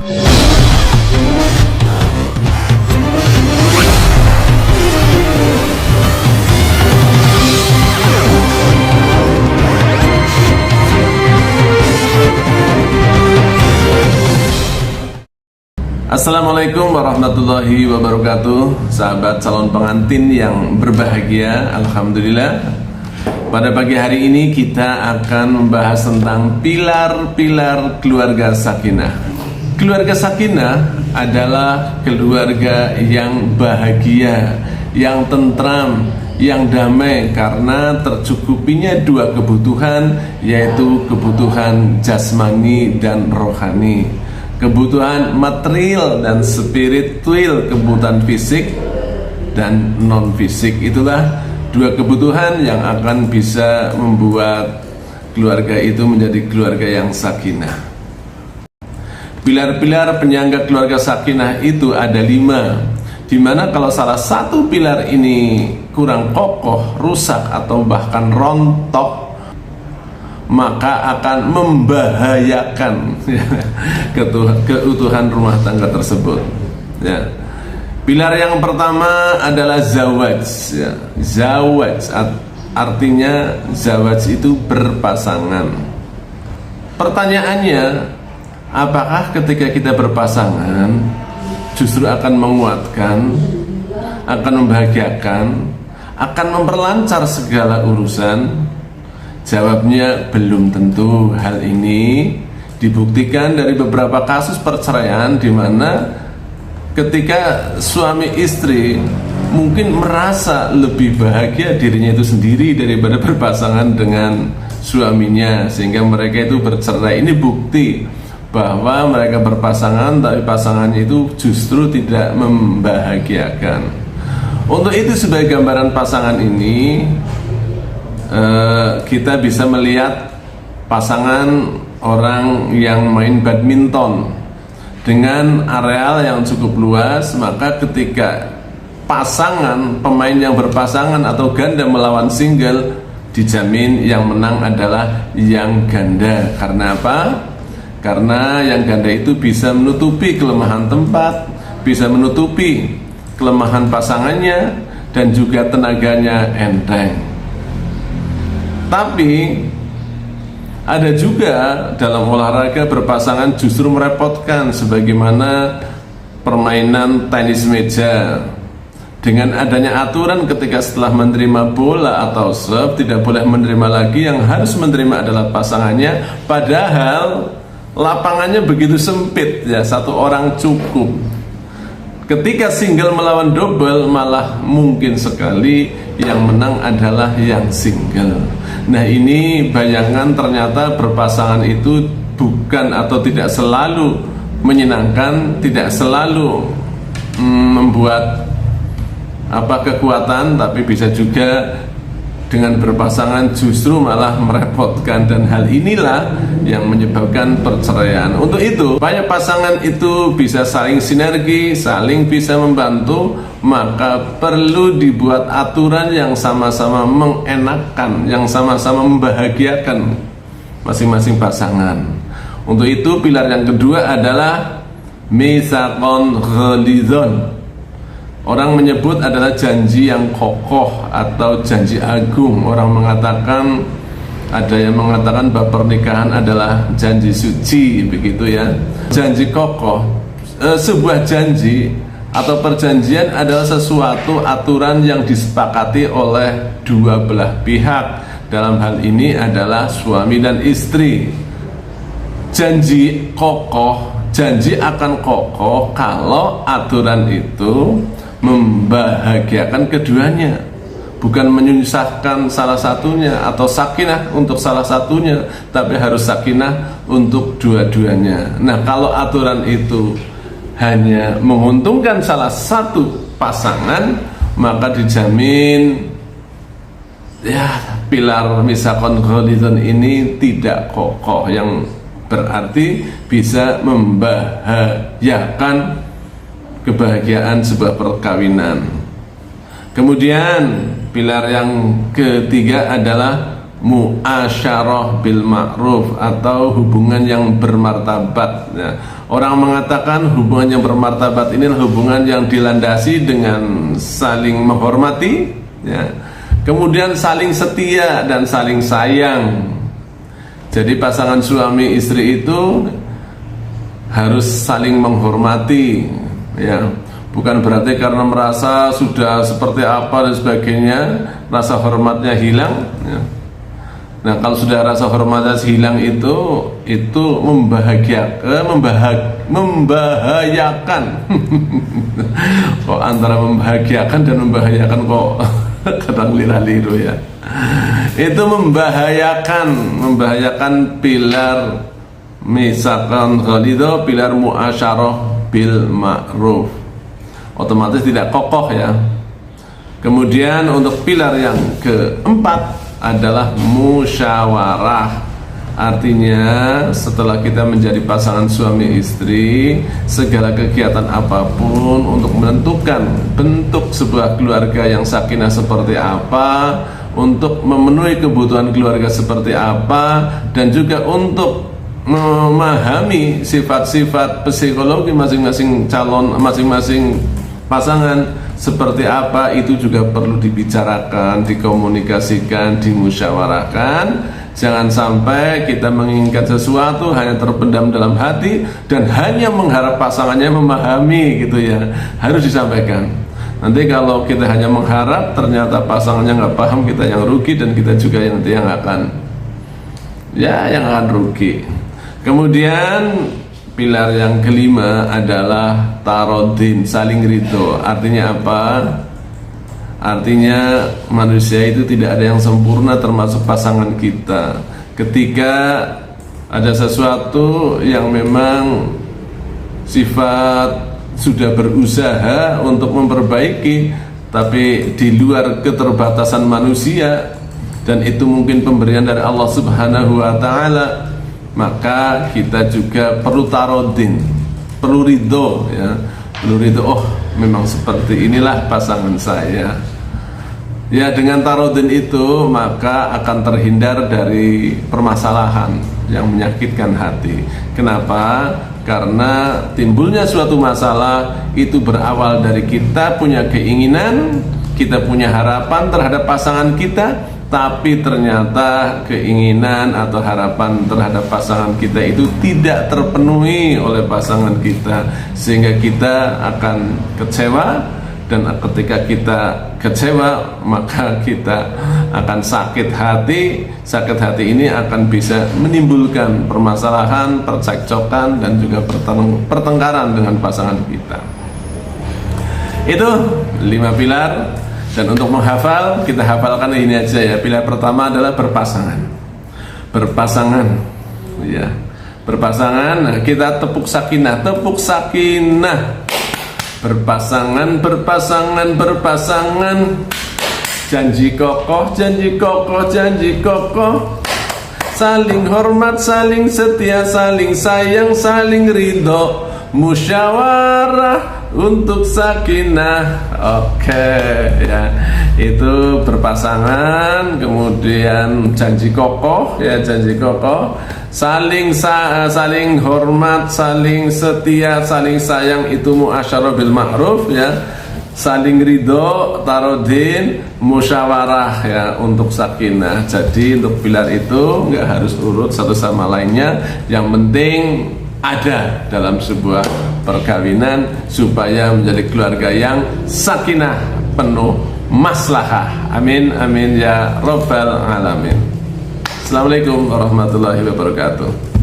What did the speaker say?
Assalamualaikum warahmatullahi wabarakatuh. Sahabat calon pengantin yang berbahagia, alhamdulillah, pada pagi hari ini kita akan membahas tentang pilar-pilar keluarga sakinah. Keluarga sakinah adalah keluarga yang bahagia, yang tentram, yang damai, karena tercukupinya dua kebutuhan, yaitu kebutuhan jasmani dan rohani. Kebutuhan material dan spiritual, kebutuhan fisik dan non fisik, itulah dua kebutuhan yang akan bisa membuat keluarga itu menjadi keluarga yang sakinah. Pilar-pilar penyangga keluarga sakinah itu ada 5, dimana kalau salah satu pilar ini kurang kokoh, rusak atau bahkan rontok, maka akan membahayakan keutuhan rumah tangga tersebut. Ya. Pilar yang pertama adalah zawaj. Ya. Zawaj artinya zawaj itu berpasangan. Pertanyaannya, apakah ketika kita berpasangan justru akan menguatkan, akan membahagiakan, akan memperlancar segala urusan? Jawabnya belum tentu. Hal ini dibuktikan dari beberapa kasus perceraian di mana ketika suami istri mungkin merasa lebih bahagia dirinya itu sendiri daripada berpasangan dengan suaminya, sehingga mereka itu bercerai. Ini bukti bahwa mereka berpasangan tapi pasangannya itu justru tidak membahagiakan. Untuk itu, sebagai gambaran pasangan ini, kita bisa melihat pasangan orang yang main badminton dengan areal yang cukup luas. Maka ketika pasangan pemain yang berpasangan atau ganda melawan single, dijamin yang menang adalah yang ganda. Karena apa? Karena yang ganda itu bisa menutupi kelemahan tempat, bisa menutupi kelemahan pasangannya, dan juga tenaganya enteng. Tapi ada juga dalam olahraga berpasangan justru merepotkan, sebagaimana permainan tenis meja. Dengan adanya aturan ketika setelah menerima bola atau serve tidak boleh menerima lagi, yang harus menerima adalah pasangannya, padahal lapangannya begitu sempit, ya, satu orang cukup. Ketika single melawan double, malah mungkin sekali yang menang adalah yang single. Nah, ini bayangan, ternyata berpasangan itu bukan atau tidak selalu menyenangkan, tidak selalu membuat kekuatan, tapi bisa juga dengan berpasangan justru malah merepotkan, dan hal inilah yang menyebabkan perceraian. Untuk itu, supaya pasangan itu bisa saling sinergi, saling bisa membantu, maka perlu dibuat aturan yang sama-sama mengenakkan, yang sama-sama membahagiakan masing-masing pasangan. Untuk itu, pilar yang kedua adalah mitsaqon ghalidhon. Orang menyebut adalah janji yang kokoh atau janji agung. Orang mengatakan, ada yang mengatakan bahwa pernikahan adalah janji suci, begitu ya. Janji kokoh, sebuah janji atau perjanjian adalah sesuatu aturan yang disepakati oleh dua belah pihak. Dalam hal ini adalah suami dan istri. Janji kokoh, janji akan kokoh kalau aturan itu membahagiakan keduanya, bukan menyusahkan salah satunya atau sakinah untuk salah satunya, tapi harus sakinah untuk dua-duanya. Nah, kalau aturan itu hanya menguntungkan salah satu pasangan, maka dijamin ya pilar mitsaqon ghalidhon ini tidak kokoh, yang berarti bisa membahayakan kebahagiaan sebuah perkawinan. Kemudian pilar yang ketiga adalah muasyarah bil ma'ruf atau hubungan yang bermartabat ya. Orang mengatakan hubungan yang bermartabat inilah hubungan yang dilandasi dengan saling menghormati ya. Kemudian saling setia dan saling sayang. Jadi pasangan suami istri itu harus saling menghormati ya. Bukan berarti karena merasa sudah seperti apa dan sebagainya rasa hormatnya hilang ya. Nah, kalau sudah rasa hormatnya hilang itu membahayakan. Kok antara membahagiakan dan membahayakan kok kadang lira-liru ya. Itu membahayakan pilar misalkan ghalido, pilar muasyarah bil ma'ruf. Otomatis tidak kokoh ya. Kemudian untuk pilar yang keempat adalah musyawarah. Artinya setelah kita menjadi pasangan suami istri, segala kegiatan apapun untuk menentukan bentuk sebuah keluarga yang sakinah seperti apa, untuk memenuhi kebutuhan keluarga seperti apa, dan juga untuk memahami sifat-sifat psikologi masing-masing calon, masing-masing pasangan seperti apa, itu juga perlu dibicarakan, dikomunikasikan, dimusyawarahkan. Jangan sampai kita menginginkan sesuatu hanya terpendam dalam hati dan hanya mengharap pasangannya memahami gitu ya. Harus disampaikan. Nanti kalau kita hanya mengharap ternyata pasangannya nggak paham, kita yang rugi dan kita juga yang nanti yang akan rugi. Kemudian pilar yang kelima adalah tarodin, saling ridho. Artinya apa? Artinya manusia itu tidak ada yang sempurna termasuk pasangan kita. Ketika ada sesuatu yang memang sifat sudah berusaha untuk memperbaiki, tapi di luar keterbatasan manusia, dan itu mungkin pemberian dari Allah Subhanahu wa Ta'ala, maka kita juga perlu tarodin, perlu ridho ya. Perlu ridho, oh memang seperti inilah pasangan saya ya. Dengan tarodin itu maka akan terhindar dari permasalahan yang menyakitkan hati. Kenapa? Karena timbulnya suatu masalah itu berawal dari kita punya keinginan, kita punya harapan terhadap pasangan kita, tapi ternyata keinginan atau harapan terhadap pasangan kita itu tidak terpenuhi oleh pasangan kita, sehingga kita akan kecewa. Dan ketika kita kecewa, maka kita akan sakit hati. Sakit hati ini akan bisa menimbulkan permasalahan, percekcokan, dan juga pertengkaran dengan pasangan kita. Itu 5 pilar. Dan untuk menghafal, kita hafalkan ini aja ya. Pilar pertama adalah berpasangan. Berpasangan ya. Berpasangan, nah kita tepuk sakinah. Berpasangan, berpasangan, berpasangan. Janji kokoh, janji kokoh, janji kokoh. Saling hormat, saling setia, saling sayang, saling ridho. Musyawarah untuk sakinah. Oke ya. Itu berpasangan, kemudian janji kokoh ya, janji kokoh. Saling hormat, saling setia, saling sayang, itu muasyarah bil ma'ruf ya. Saling ridho, tarodin, musyawarah ya, untuk sakinah. Jadi untuk pilar itu nggak harus urut satu sama lainnya, yang penting ada dalam sebuah perkawinan supaya menjadi keluarga yang sakinah, penuh maslahah. Amin amin ya rabbal alamin. Assalamualaikum warahmatullahi wabarakatuh.